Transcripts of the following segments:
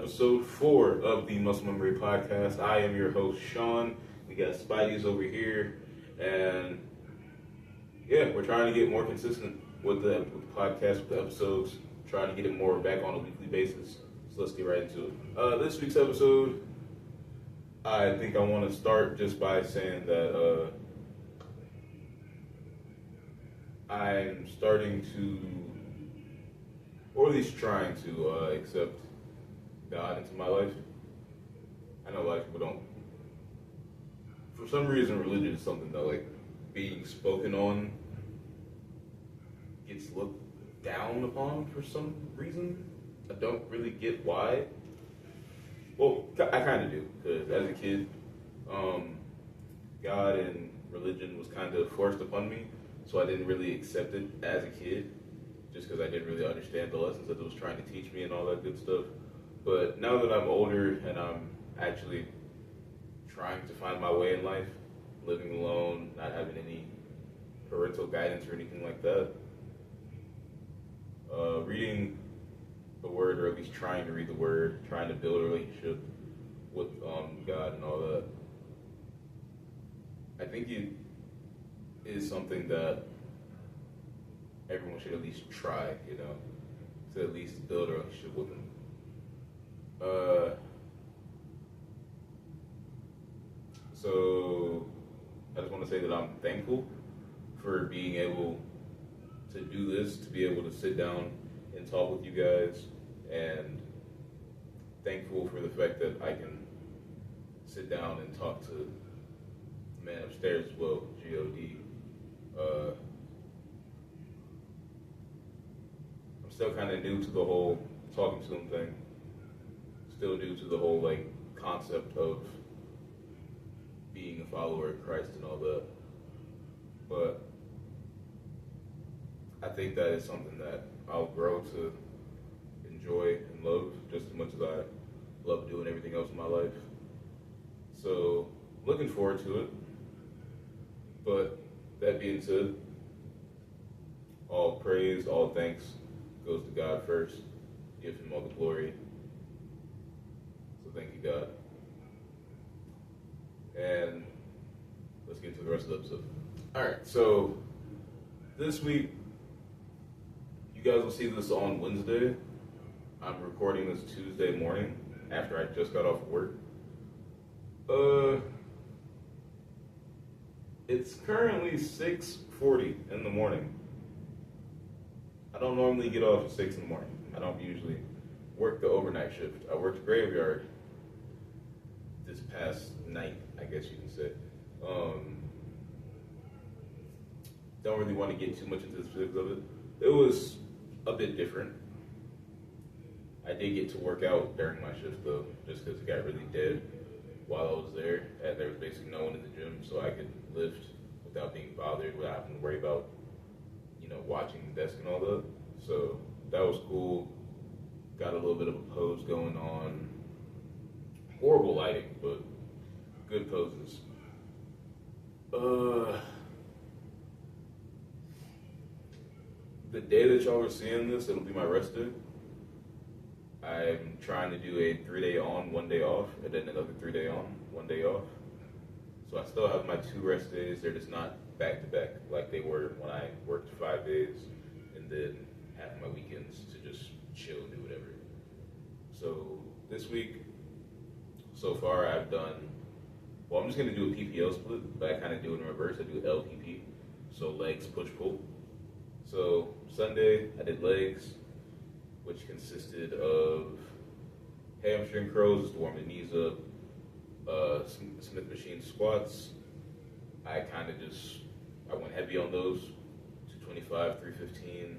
episode 4 of the Muscle Memory Podcast. I am your host, Sean. We got Spidey's over here, and yeah, we're trying to get more consistent with the podcast, with the episodes, trying to get it more back on a weekly basis. So let's get right into it. This week's episode, I think I want to start just by saying that I'm starting to, or at least trying to, accept God into my life. I know a lot of people don't. For some reason, religion is something that, like, being spoken on gets looked down upon for some reason. I don't really get why. Well, I kind of do, because as a kid, God and religion was kind of forced upon me, so I didn't really accept it as a kid, just because I didn't really understand the lessons that it was trying to teach me and all that good stuff. But now that I'm older and I'm actually trying to find my way in life, living alone, not having any parental guidance or anything like that, reading the Word, or at least trying to read the Word, trying to build a relationship with God and all that, I think it is something that everyone should at least try, to at least build a relationship with Him. So I just want to say that I'm thankful for being able to do this, to be able to sit down and talk with you guys, and thankful for the fact that I can sit down and talk to the man upstairs as well, G.O.D. I'm still kind of new to the whole talking to him thing. Still new to the whole, like, concept of being a follower of Christ and all that. But I think that is something that I'll grow to enjoy and love just as much as I love doing everything else in my life. So, looking forward to it. But that being said, all praise, all thanks goes to God first. Give Him all the glory. So thank you, God. And let's get to the rest of the episode. Alright, so this week, you guys will see this on Wednesday. I'm recording this Tuesday morning after I just got off work. It's currently 6:40 in the morning. I don't normally get off at 6 in the morning. I don't usually work the overnight shift. I worked graveyard this past night, I guess you can say. Don't really want to get too much into the specifics of it. It was a bit different. I did get to work out during my shift though, just because it got really dead while I was there, and there was basically no one in the gym, so I could lift without being bothered, without having to worry about, watching the desk and all that. So that was cool. Got a little bit of a pose going on. Horrible lighting, but good poses. The day that y'all are seeing this, it'll be my rest day. I'm trying to do a 3-day on, 1 day off, and then another 3-day on, 1 day off. So I still have my 2 rest days. They're just not back to back like they were when I worked 5 days and then half my weekends to just chill and do whatever. So this week, so far I've done, I'm just going to do a PPL split, but I kind of do it in reverse. I do LPP, so legs, push, pull. So Sunday I did legs, which consisted of hamstring curls to warm the knees up, Smith machine squats. I went heavy on those, 225, 315,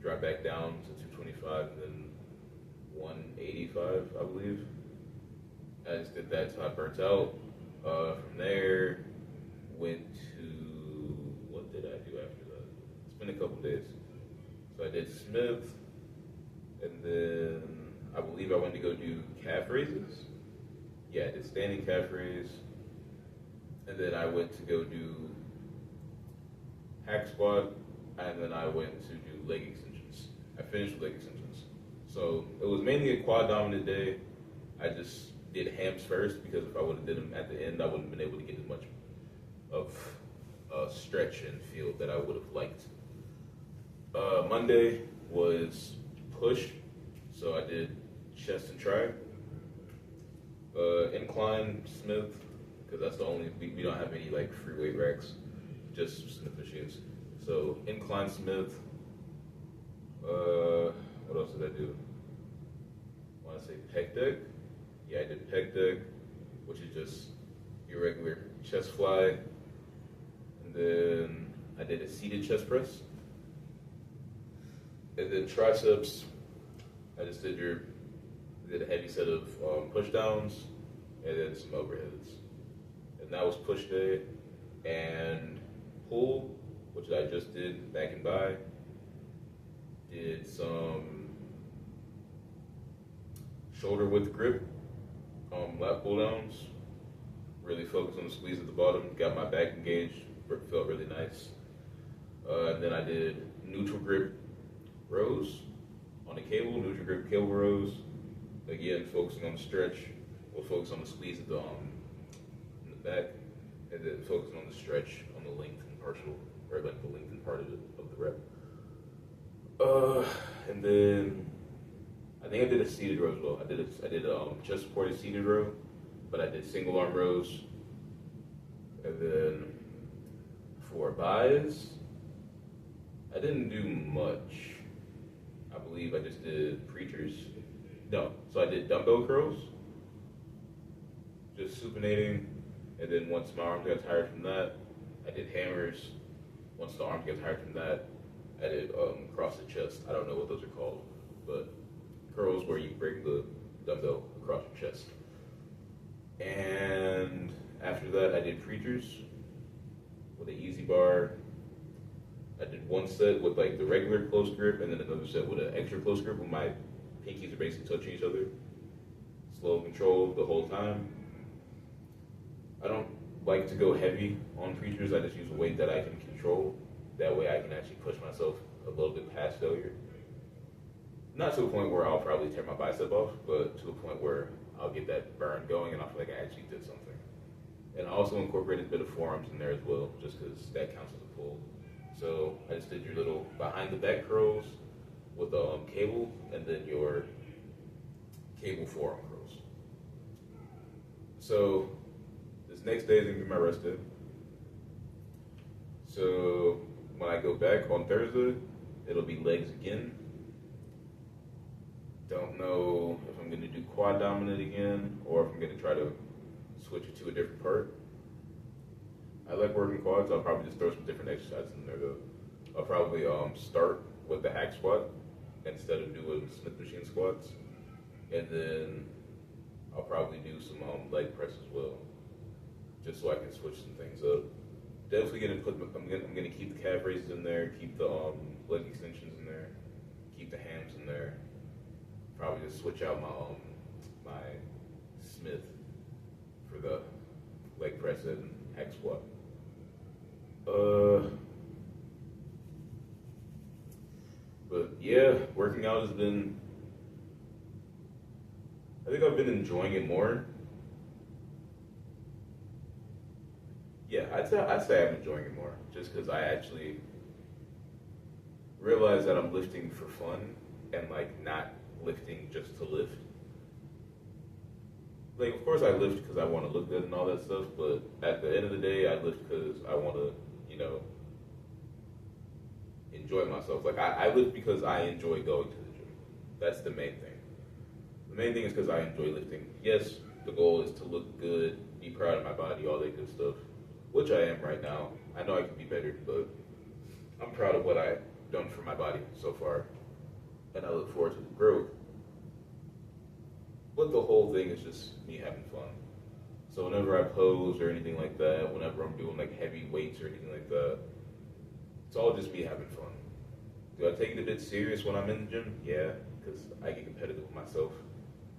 drop back down to 225, and then 185, I believe. I just did that until I burnt out. From there, went to, what did I do after that? It's been a couple days. So I did Smith, and then I believe I went to go do calf raises. Yeah, I did standing calf raise. And then I went to go do hack squat, and then I went to do leg extensions. I finished with leg extensions. So it was mainly a quad dominant day. I just did hams first because if I would have did them at the end, I wouldn't have been able to get as much of a stretch and feel that I would have liked. Monday was push, so I did chest and try. Incline Smith, because that's the only, we don't have any like free weight racks, just Smith machines. So incline Smith. What else did I do? I want to say pec deck. Yeah, I did pec deck, which is just your regular chest fly. And then I did a seated chest press. And then triceps, I just did a heavy set of push downs and then some overheads. And that was push day. And pull, which I just did back and by. Did some shoulder width grip, lat pull downs. Really focused on the squeeze at the bottom. Got my back engaged. Felt really nice. And then I did neutral grip rows on the cable. Neutral grip cable rows. Again, focusing on the stretch. We'll focus on the squeeze at the in the back, and then focusing on the stretch on the length and partial, or like the length and part of the rep. And then I think I did a seated row as well. I did a chest supported seated row, but I did single arm rows. And then for buys, I didn't do much. I believe I just did preachers. No, so I did dumbbell curls, just supinating, and then once my arms got tired from that, I did hammers. Once the arms got tired from that, I did across the chest. I don't know what those are called, but curls where you bring the dumbbell across your chest. And after that, I did preachers with an easy bar. I did one set with like the regular close grip, and then another set with an extra close grip where my pinkies are basically touching each other. Slow control the whole time. I don't like to go heavy on preachers. I just use a weight that I can control. That way I can actually push myself a little bit past failure. Not to a point where I'll probably tear my bicep off, but to a point where I'll get that burn going and I'll feel like I actually did something. And I also incorporated a bit of forearms in there as well, just because that counts as a pull. So I just did your little behind the back curls with a cable, and then your cable forearm curls. So this next day is gonna be my rest day. So when I go back on Thursday, it'll be legs again. Don't know if I'm gonna do quad dominant again, or if I'm gonna try to switch it to a different part. I like working quads. I'll probably just throw some different exercises in there though. I'll probably start with the hack squat instead of doing Smith machine squats, and then I'll probably do some leg press as well, just so I can switch some things up. Definitely I'm gonna keep the calf raises in there, keep the leg extensions in there, keep the hams in there. Probably just switch out my Smith for the leg press and hack squat. But yeah, working out has been, I think I've been enjoying it more. Yeah, I'd say I'm enjoying it more, just because I actually realize that I'm lifting for fun and like not lifting just to lift. Like, of course I lift because I want to look good and all that stuff, but at the end of the day, I lift because I want to, enjoy myself. Like, I lift because I enjoy going to the gym. That's the main thing. The main thing is because I enjoy lifting. Yes, the goal is to look good, be proud of my body, all that good stuff, which I am right now. I know I can be better, but I'm proud of what I've done for my body so far, and I look forward to the growth. But the whole thing is just me having fun. So whenever I pose or anything like that, whenever I'm doing like heavy weights or anything like that, it's all just me having fun. Do I take it a bit serious when I'm in the gym? Yeah, because I get competitive with myself.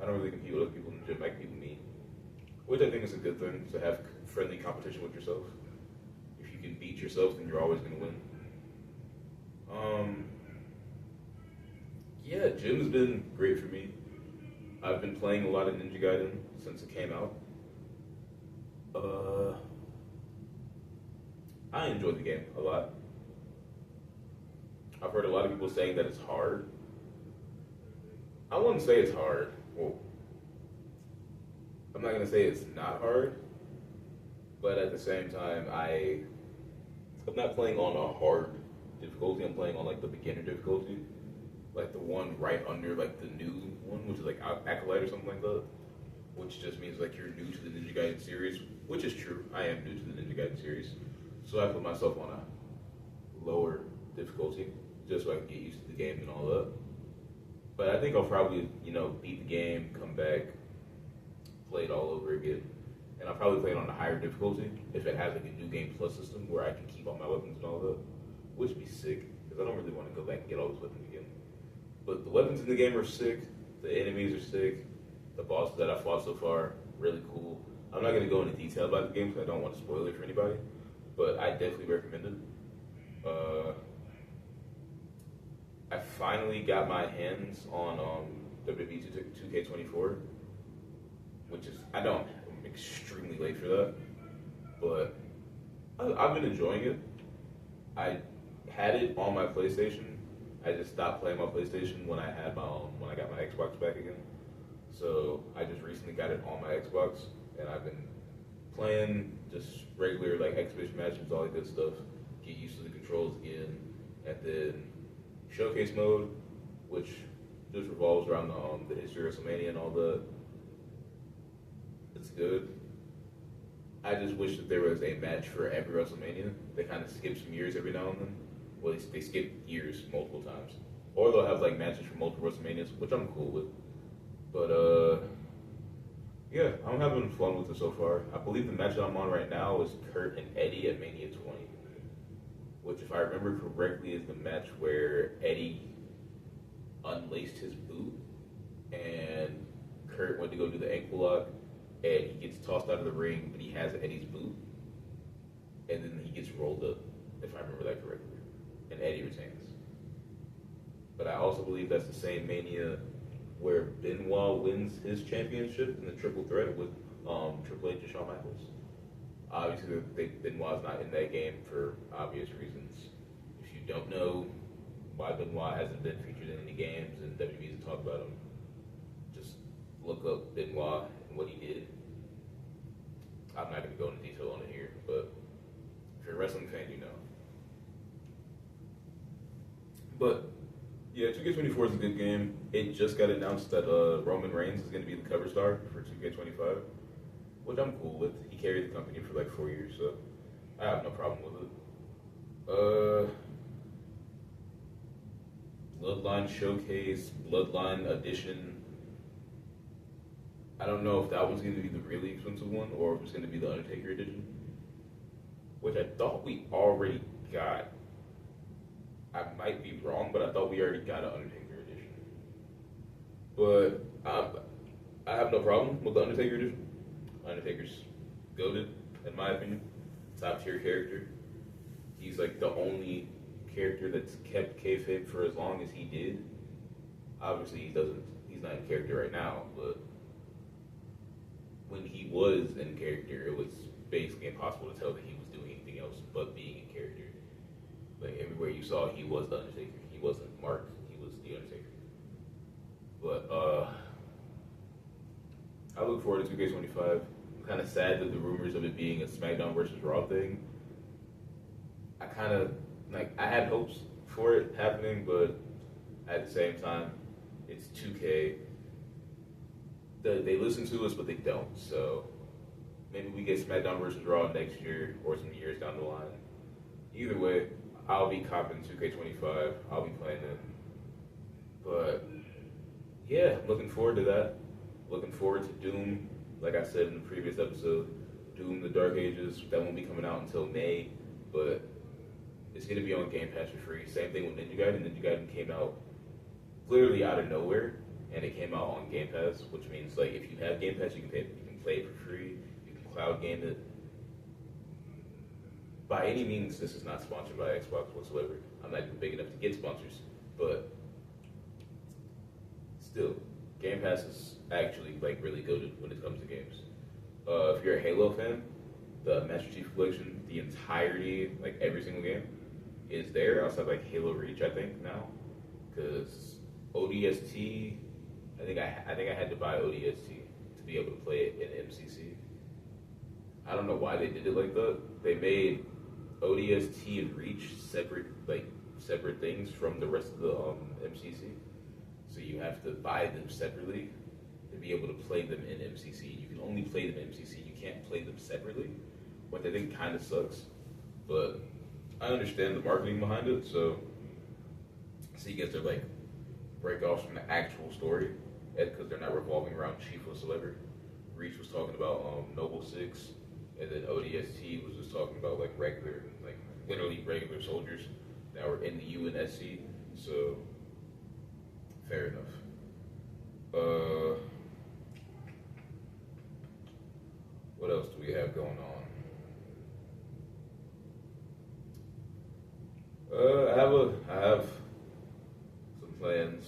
I don't really compete with other people in the gym, I compete with me. Which I think is a good thing, to have friendly competition with yourself. If you can beat yourself, then you're always going to win. Yeah, gym's been great for me. I've been playing a lot of Ninja Gaiden since it came out. Uh, I enjoyed the game a lot. I've heard a lot of people saying that it's hard. I wouldn't say it's hard. Well, I'm not gonna say it's not hard, but at the same time, I'm not playing on a hard difficulty. I'm playing on like the beginner difficulty, like the one right under like the new one, which is like Acolyte or something like that. Which just means like you're new to the Ninja Gaiden series, which is true. I am new to the Ninja Gaiden series, so I put myself on a lower difficulty just so I can get used to the game and all that. But I think I'll probably, beat the game, come back, play it all over again. And I'll probably play it on a higher difficulty if it has like a new game plus system where I can keep all my weapons and all that, which would be sick, because I don't really want to go back and get all those weapons again. But the weapons in the game are sick, the enemies are sick, the bosses that I fought so far, really cool. I'm not going to go into detail about the game because I don't want to spoil it for anybody, but I definitely recommend it. I finally got my hands on WWE 2K24, which is, I'm extremely late for that, but I've been enjoying it. I had it on my PlayStation. I just stopped playing my PlayStation when I had when I got my Xbox back again. So I just recently got it on my Xbox, and I've been playing just regular like exhibition matches, all that good stuff. Get used to the controls again, and then showcase mode, which just revolves around the history of WrestleMania and all that. It's good. I just wish that there was a match for every WrestleMania. They kind of skip some years every now and then. Well, they skip years multiple times, or they'll have like matches for multiple WrestleManias, which I'm cool with. But yeah, I'm having fun with it so far. I believe the match that I'm on right now is Kurt and Eddie at Mania 20, which, if I remember correctly, is the match where Eddie unlaced his boot and Kurt went to go do the ankle lock, and he gets tossed out of the ring, but he has Eddie's boot, and then he gets rolled up, if I remember that correctly, and Eddie retains. But I also believe that's the same Mania where Benoit wins his championship in the triple threat with Triple H and Shawn Michaels. Obviously, Benoit's not in that game for obvious reasons. If you don't know why Benoit hasn't been featured in any games and WWE doesn't talk about him, just look up Benoit and what he did. I'm not going to go into detail on it here, but if you're a wrestling fan, you know. But yeah, 2K24 is a good game. It just got announced that Roman Reigns is going to be the cover star for 2K25, which I'm cool with. He carried the company for like 4 years, so I have no problem with it. Bloodline Showcase, Bloodline Edition. I don't know if that one's going to be the really expensive one or if it's going to be the Undertaker Edition, which I thought we already got. I might be wrong, but I thought we already got an Undertaker Edition. But I have no problem with the Undertaker Edition. Undertaker's goated, in my opinion. Top tier character. He's like the only character that's kept kayfabe for as long as he did. Obviously, he's not in character right now, but when he was in character, it was basically impossible to tell that he was doing anything else but being in character. Like, everywhere you saw, he was the Undertaker. He wasn't Mark, he was the Undertaker. But I look forward to 2K25. I'm kind of sad that the rumors of it being a SmackDown versus Raw thing, I had hopes for it happening, but at the same time, it's 2K. They listen to us, but they don't, so maybe we get SmackDown versus Raw next year or some years down the line. Either way, I'll be copping 2K25. I'll be playing it. But yeah, looking forward to that. Looking forward to Doom. Like I said in the previous episode, Doom: The Dark Ages. That won't be coming out until May, but it's going to be on Game Pass for free. Same thing with Ninja Gaiden. Ninja Gaiden came out literally out of nowhere, and it came out on Game Pass, which means like if you have Game Pass, you can play it for free. You can cloud game it. By any means, this is not sponsored by Xbox whatsoever. I'm not even big enough to get sponsors, but still, Game Game Pass is actually like really good when it comes to games. If you're a Halo fan, the Master Chief Collection, the entirety, like every single game, is there outside like Halo Reach, I think now, because ODST, I think I had to buy ODST to be able to play it in MCC. I don't know why they did it like that. They made ODST and Reach separate things from the rest of the MCC. So you have to buy them separately to be able to play them in MCC. You can only play them in MCC. You can't play them separately, which I think kind of sucks. But I understand the marketing behind it. So you get to like break off from the actual story because they're not revolving around Chief whatsoever. Reach was talking about Noble Six, and then ODST was just talking about like regular, like literally regular soldiers that were in the UNSC. So fair enough. What else do we have going on? I have some plans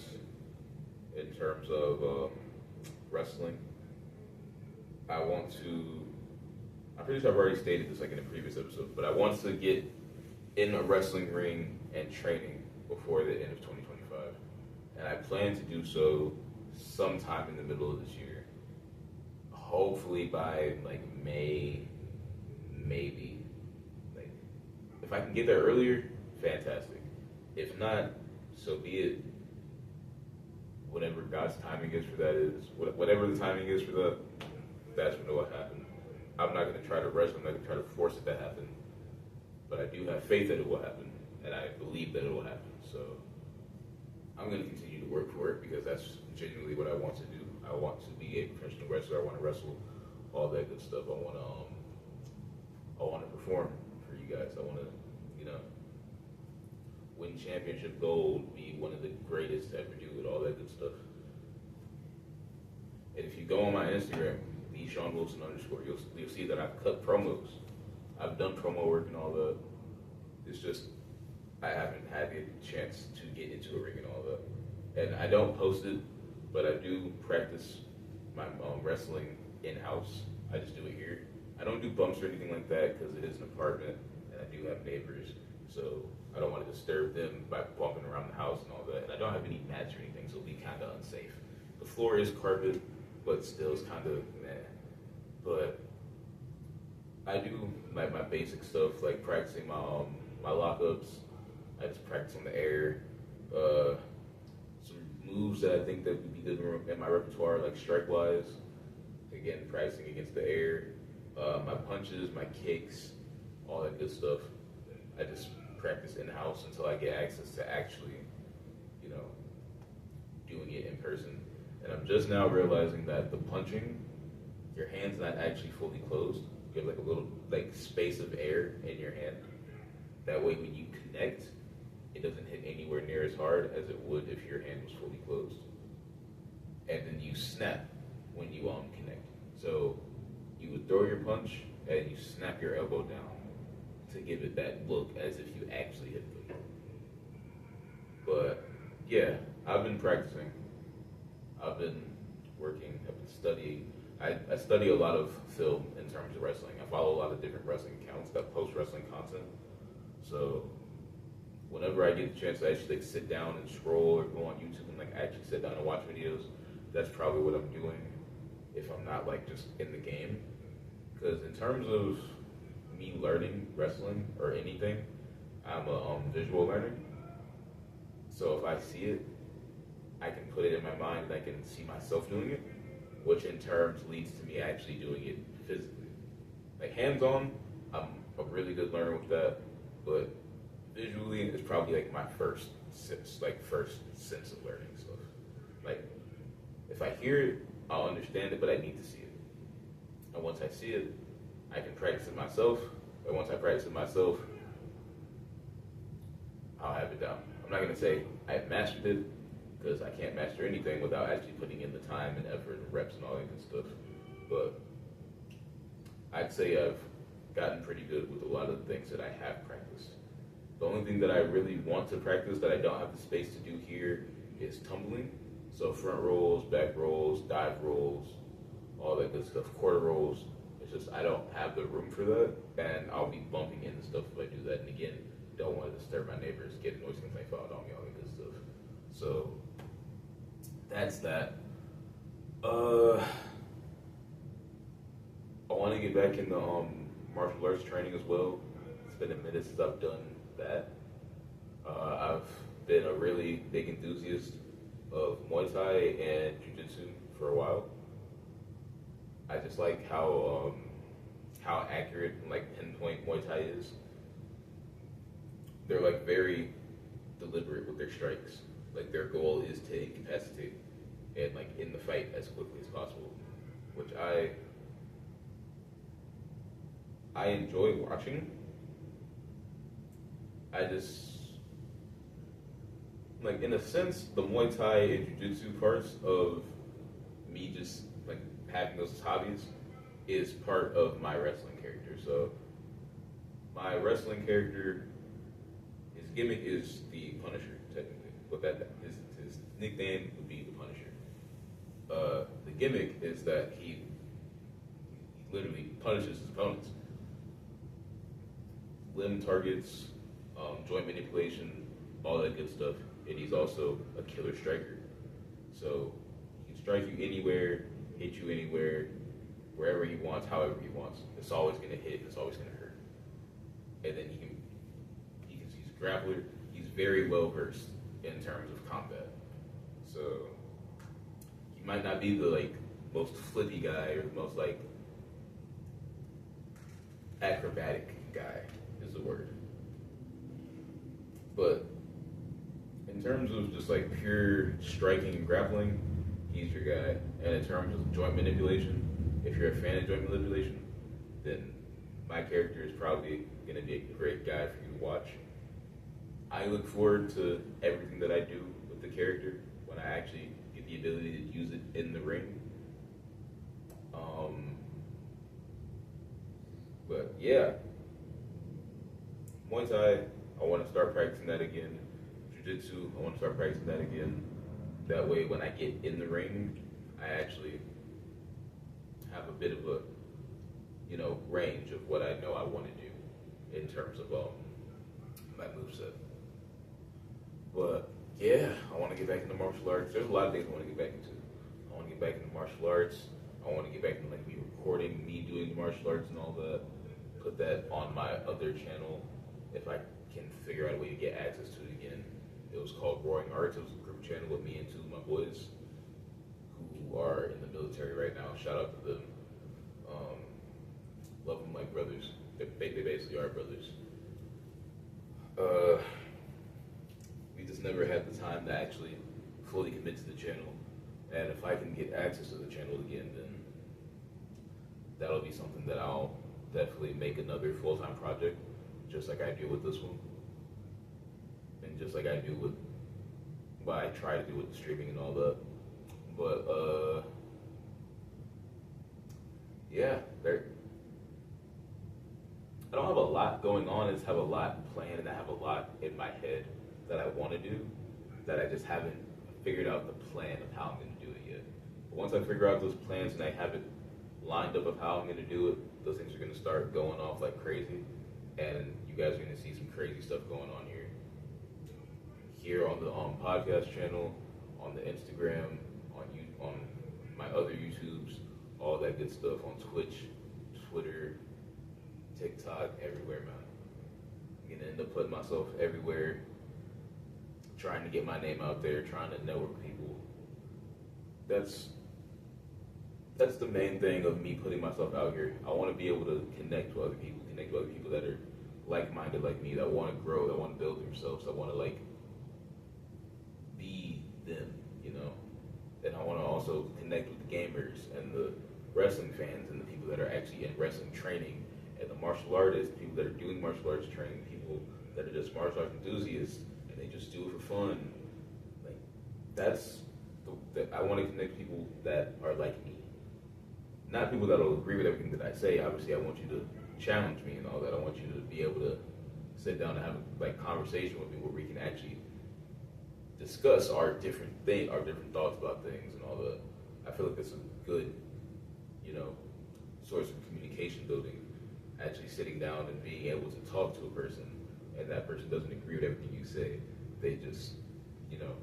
in terms of wrestling. I'm pretty sure I've already stated this like in a previous episode, but I want to get in a wrestling ring and training before the end of 2025. And I plan to do so sometime in the middle of this year. Hopefully by like May, maybe. Like, if I can get there earlier, fantastic. If not, so be it. Whatever God's timing is for that is, whatever the timing is for that, that's when it will happen. I'm not going to try to rush. I'm not going to try to force it to happen. But I do have faith that it will happen, and I believe that it will happen. So I'm going to continue to work for it because that's genuinely what I want to do. I want to be a professional wrestler. I want to wrestle, all that good stuff. I want to perform for you guys. I want to, win championship gold, be one of the greatest to ever do it, all that good stuff. And if you go on my Instagram, @SeanWilson_, you'll see that I've cut promos. I've done promo work and all that. It's just I haven't had the chance to get into a ring and all that. And I don't post it, but I do practice my wrestling in-house. I just do it here. I don't do bumps or anything like that because it is an apartment and I do have neighbors. So I don't want to disturb them by bumping around the house and all that. And I don't have any mats or anything, so it'll be kind of unsafe. The floor is carpet, but still it's kind of meh. But I do like my basic stuff, like practicing my lockups. I just practice on the air. Some moves that I think that would be good in my repertoire, like strike-wise. Again, practicing against the air. My punches, my kicks, all that good stuff. I just practice in-house until I get access to actually, doing it in person. And I'm just now realizing that the punching, your hand's not actually fully closed. You have like a little space of air in your hand. That way when you connect, it doesn't hit anywhere near as hard as it would if your hand was fully closed. And then you snap when you connect. So you would throw your punch and you snap your elbow down to give it that look as if you actually hit them. But yeah, I've been practicing. I've been working, I've been studying. I study a lot of film in terms of wrestling. I follow a lot of different wrestling accounts that post wrestling content. So whenever I get the chance to actually sit down and scroll or go on YouTube and actually sit down and watch videos, that's probably what I'm doing if I'm not just in the game. Because in terms of me learning wrestling or anything, I'm a visual learner. So if I see it, I can put it in my mind and I can see myself doing it, which in turns leads to me actually doing it physically. Hands-on, I'm a really good learner with that, but visually it's probably my first sense of learning stuff. If I hear it, I'll understand it, but I need to see it. And once I see it, I can practice it myself, and once I practice it myself, I'll have it down. I'm not going to say I've mastered it, because I can't master anything without actually putting in the time and effort and reps and all that good stuff. But I'd say I've gotten pretty good with a lot of the things that I have practiced. The only thing that I really want to practice that I don't have the space to do here is tumbling. So front rolls, back rolls, dive rolls, all that good stuff, quarter rolls. It's just I don't have the room for that, and I'll be bumping into stuff if I do that. And again, don't want to disturb my neighbors, get noise complaint filed on me, all that good stuff. So that's that. I want to get back into martial arts training as well. It's been a minute since I've done that. I've been a really big enthusiast of Muay Thai and Jiu-Jitsu for a while. I just like how accurate and like pinpoint Muay Thai is. They're like very deliberate with their strikes. Like their goal is to incapacitate and like in the fight as quickly as possible, which I enjoy watching. I just like in a sense the Muay Thai and Jiu-Jitsu parts of me just like having those as hobbies is part of my wrestling character. So my wrestling character, his gimmick is the Punisher, technically. But that his nickname would be the Punisher. The gimmick is that he literally punishes his opponents. Limb targets, joint manipulation, all that good stuff. And he's also a killer striker. So he can strike you anywhere, hit you anywhere, wherever he wants, however he wants. It's always going to hit, it's always going to hurt. And then he's a grappler. He's very well versed in terms of combat. So he might not be the like most flippy guy or the most like acrobatic guy is the word. But in terms of just like pure striking and grappling, he's your guy. And in terms of joint manipulation, if you're a fan of joint manipulation, then my character is probably going to be a great guy for you to watch. I look forward to everything that I do with the character when I actually get the ability to use it in the ring. But yeah, Muay Thai, I want to start practicing that again. Jiu-Jitsu, I want to start practicing that again. That way when I get in the ring, I actually have a bit of a, range of what I know I want to do in terms of my moveset. But yeah, I want to get back into martial arts. There's a lot of things I want to get back into. I want to get back into martial arts. I want to get back into like me recording, me doing the martial arts and all that. Put that on my other channel if I can figure out a way to get access to it again. It was called Roaring Arts. It was a group channel with me and two of my boys who are in the military right now. Shout out to them. Love them like brothers. They basically are brothers. We just never had the time to actually fully commit to the channel. And if I can get access to the channel again, then that'll be something that I'll definitely make another full-time project, just like I do with this one. And just like I do with what I try to do with the streaming and all that. But yeah, I don't have a lot going on. I just have a lot planned, and I have a lot in my head that I want to do that I just haven't figured out the plan of how I'm going to do it yet. But once I figure out those plans and I have it lined up of how I'm going to do it, those things are going to start going off like crazy, and you guys are going to see some crazy stuff going on here on the podcast channel, on the Instagram, on my other YouTubes, all that good stuff on Twitch, Twitter, TikTok, everywhere, man. I'm gonna end up putting myself everywhere, trying to get my name out there, trying to network people. That's the main thing of me putting myself out here. I want to be able to connect with other people that are like-minded like me, that want to grow, that want to build themselves, that want to like be them, And I want to also connect with the gamers and the wrestling fans and the people that are actually in wrestling training, and the martial artists, people that are doing martial arts training, people that are just martial arts enthusiasts and they just do it for fun. Like I want to connect people that are like me, not people that will agree with everything that I say. Obviously, I want you to challenge me and all that. I want you to be able to sit down and have a conversation with me where we can actually discuss our different thoughts about things and all that. I feel like that's a good, you know, source of communication building. Actually sitting down and being able to talk to a person, and that person doesn't agree with everything you say. They just, you know,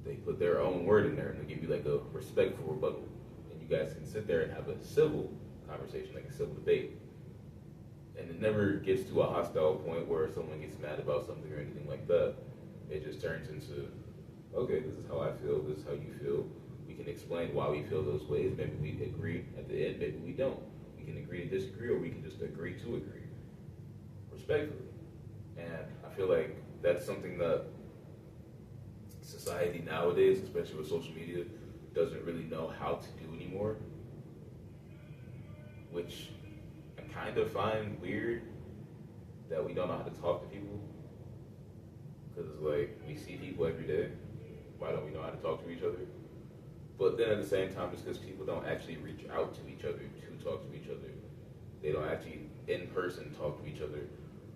they put their own word in there and they give you like a respectful rebuttal, and you guys can sit there and have a civil conversation, like a civil debate. And it never gets to a hostile point where someone gets mad about something or anything like that. It just turns into, okay, this is how I feel, this is how you feel. We can explain why we feel those ways. Maybe we agree at the end, maybe we don't. We can agree to disagree, or we can just agree to agree, respectfully. And I feel like that's something that society nowadays, especially with social media, doesn't really know how to do anymore, which I kind of find weird that we don't know how to talk to people. Because it's like, we see people every day. Why don't we know how to talk to each other? But then at the same time, it's because people don't actually reach out to each other to talk to each other. They don't actually in person talk to each other.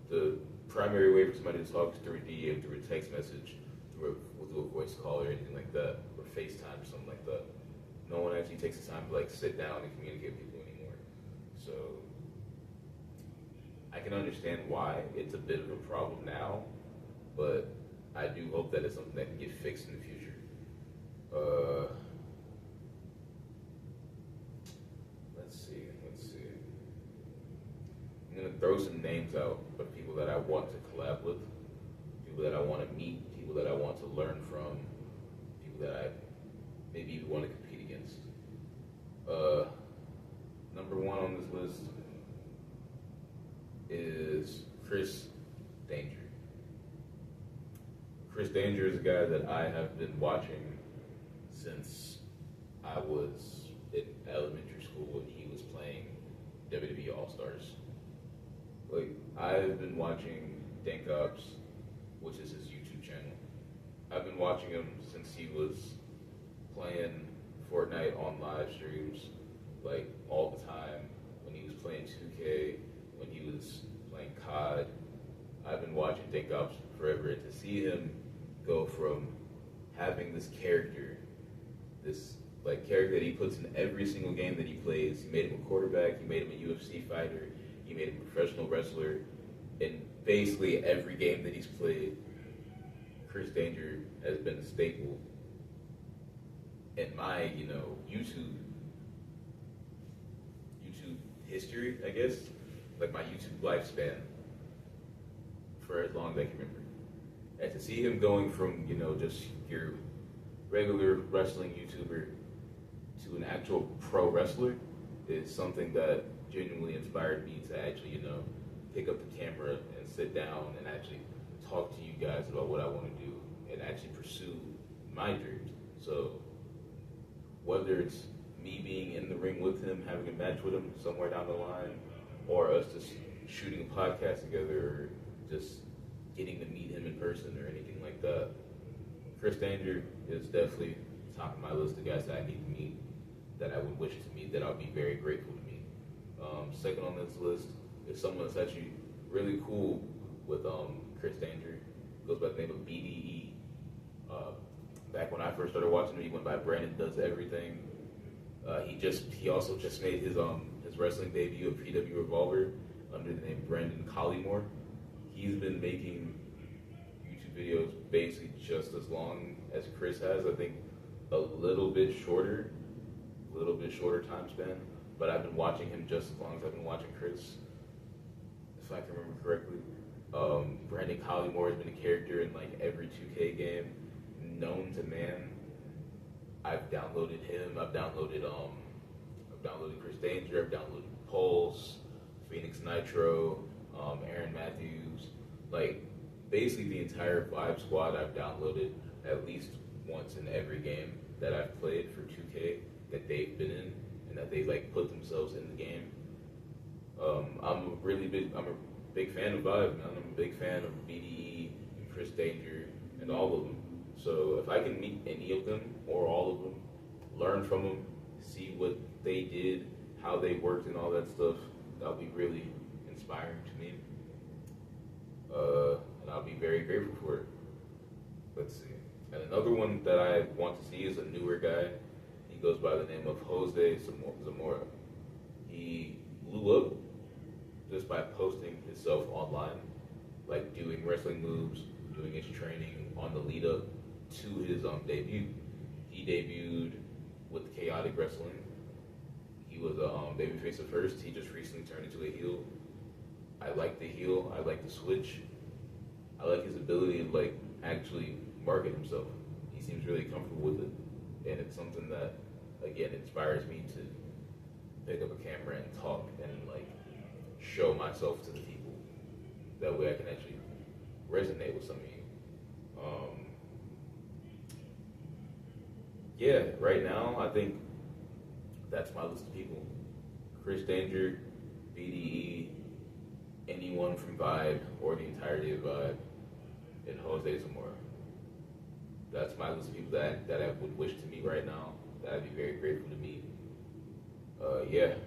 The primary way for somebody to talk is through a DM, through a text message, through a voice call or anything like that, or FaceTime or something like that. No one actually takes the time to like sit down and communicate with people anymore. So I can understand why it's a bit of a problem now, but I do hope that it's something that can get fixed in the future. Let's see. I'm gonna throw some names out of people that I want to collab with, people that I want to meet, people that I want to learn from, people that I maybe even want to compete against. Number one on this list is Chris Danger. Chris Danger is a guy that I have been watching since I was in elementary school when he was playing WWE All-Stars. Like, I've been watching Dank Ops, which is his YouTube channel. I've been watching him since he was playing Fortnite on live streams, like, all the time. When he was playing 2K, when he was playing COD. I've been watching Dank Ops forever, and to see him go from having this character, this like character that he puts in every single game that he plays. He made him a quarterback, he made him a UFC fighter, he made him a professional wrestler. In basically every game that he's played, Chris Danger has been a staple in my, YouTube history, I guess, like my YouTube lifespan for as long as I can remember. And to see him going from, just your regular wrestling YouTuber to an actual pro wrestler is something that genuinely inspired me to actually, pick up the camera and sit down and actually talk to you guys about what I want to do and actually pursue my dreams. So whether it's me being in the ring with him, having a match with him somewhere down the line, or us just shooting a podcast together, or just getting to meet him in person or anything like that, Chris Danger is definitely top of my list of guys that I need to meet, that I would wish to meet, that I would be very grateful to meet. Second on this list is someone that's actually really cool with Chris Danger. Goes by the name of BDE. Back when I first started watching him, he went by Brandon Does Everything. He also just made his wrestling debut at PW Revolver under the name Brandon Collymore. He's been making YouTube videos basically just as long as Chris has. I think a little bit shorter time span. But I've been watching him just as long as I've been watching Chris, if I can remember correctly. Brandon Collymore has been a character in like every 2K game known to man. I've downloaded him. I've downloaded Chris Danger. I've downloaded Pulse, Phoenix Nitro, Aaron Matthews. Like basically the entire Vibe Squad I've downloaded at least once in every game that I've played for 2K that they've been in and that they've like put themselves in the game. I'm a big fan of Vibe, man. I'm a big fan of BDE, Chris Danger, and all of them. So if I can meet any of them or all of them, learn from them, see what they did, how they worked and all that stuff, that'll be really inspiring to me. And I'll be very grateful for it. Let's see. Another one that I want to see is a newer guy. He goes by the name of Jose Zamora. He blew up just by posting himself online, like doing wrestling moves, doing his training on the lead up to his debut. He debuted with Chaotic Wrestling. He was a babyface at first. He just recently turned into a heel. I like the heel. I like the switch. I like his ability to like actually market himself. He seems really comfortable with it, and it's something that again inspires me to pick up a camera and talk and like show myself to the people. That way I can actually resonate with some of you. Yeah, right now I think that's my list of people. Chris Danger, BDE, anyone from Vibe or the entirety of Vibe, and Jose Zamora. That's my list of people that I would wish to meet right now, that I'd be very grateful to meet. Yeah.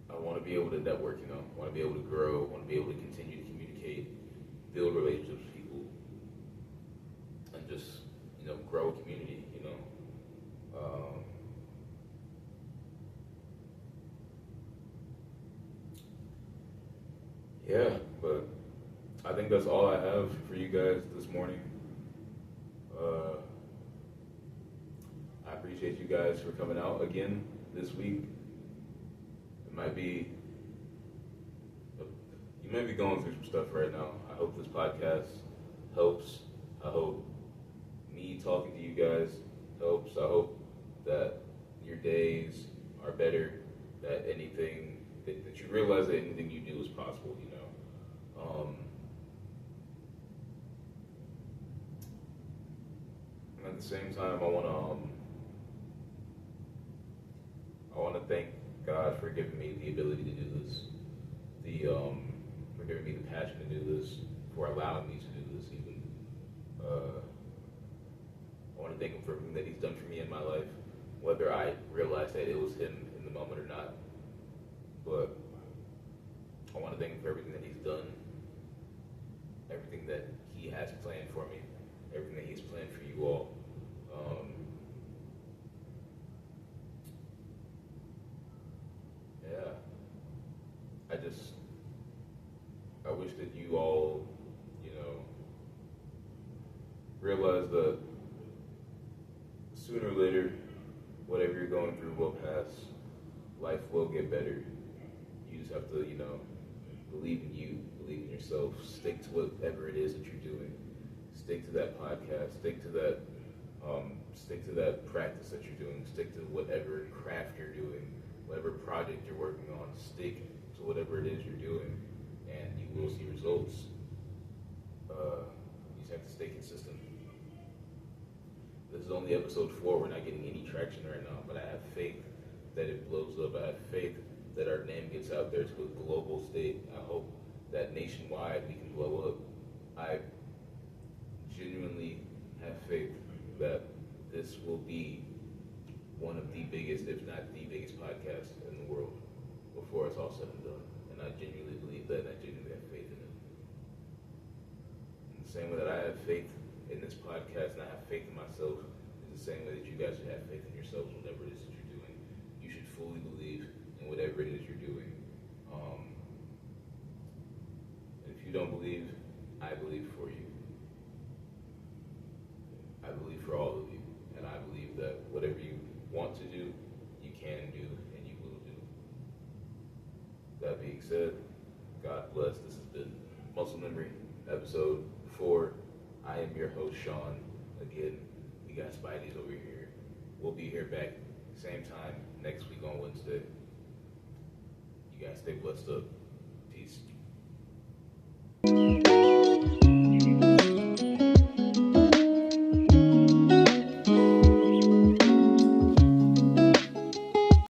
I want to be able to network, you know. I want to be able to grow. I want to be able to continue to communicate, build relationships with people, and just, you know, grow a community, you know. Yeah, but I think that's all I have for you guys this morning. I appreciate you guys for coming out again this week. It might be, you may be going through some stuff right now. I hope this podcast helps. I hope me talking to you guys helps. I hope that your days are better, that anything, that you realize that anything you do is possible, you know. And at the same time, I want to thank God for giving me the ability to do this, for giving me the passion to do this, for allowing me to do this even. I want to thank Him for everything that He's done for me in my life, whether I realized that it was Him in the moment or not. But I want to thank Him for everything that He's done, everything that He has planned for me, everything that He's planned for you all. Yeah. I wish that you all, you know, realize that sooner or later, whatever you're going through will pass. Life will get better. You just have to, you know, believe in you, believe in yourself, stick to whatever it is that you're doing. Stick to that podcast, stick to that practice that you're doing, stick to whatever craft you're doing, whatever project you're working on, stick to whatever it is you're doing, and you will see results. You just have to stay consistent. This is only episode 4. We're not getting any traction right now, but I have faith that it blows up. I have faith that our name gets out there to a global state. I hope that nationwide we can blow up. I genuinely have faith that this will be one of the biggest, if not the biggest podcast in the world before it's all said and done. And I genuinely believe that, and I genuinely have faith in it. In the same way that I have faith in this podcast and I have faith in myself, is the same way that you guys should have faith in yourselves, whatever it is that you're doing. You should fully believe in whatever it is you're doing. And if you don't believe, I believe for you. I believe for all of you. And I believe that whatever you want to do, you can do, and you will do. That being said, God bless. This has been Muscle Memory, episode 4. I am your host, Sean. Again, we got Spidey's over here. We'll be here back same time next week on Wednesday. You guys stay blessed up.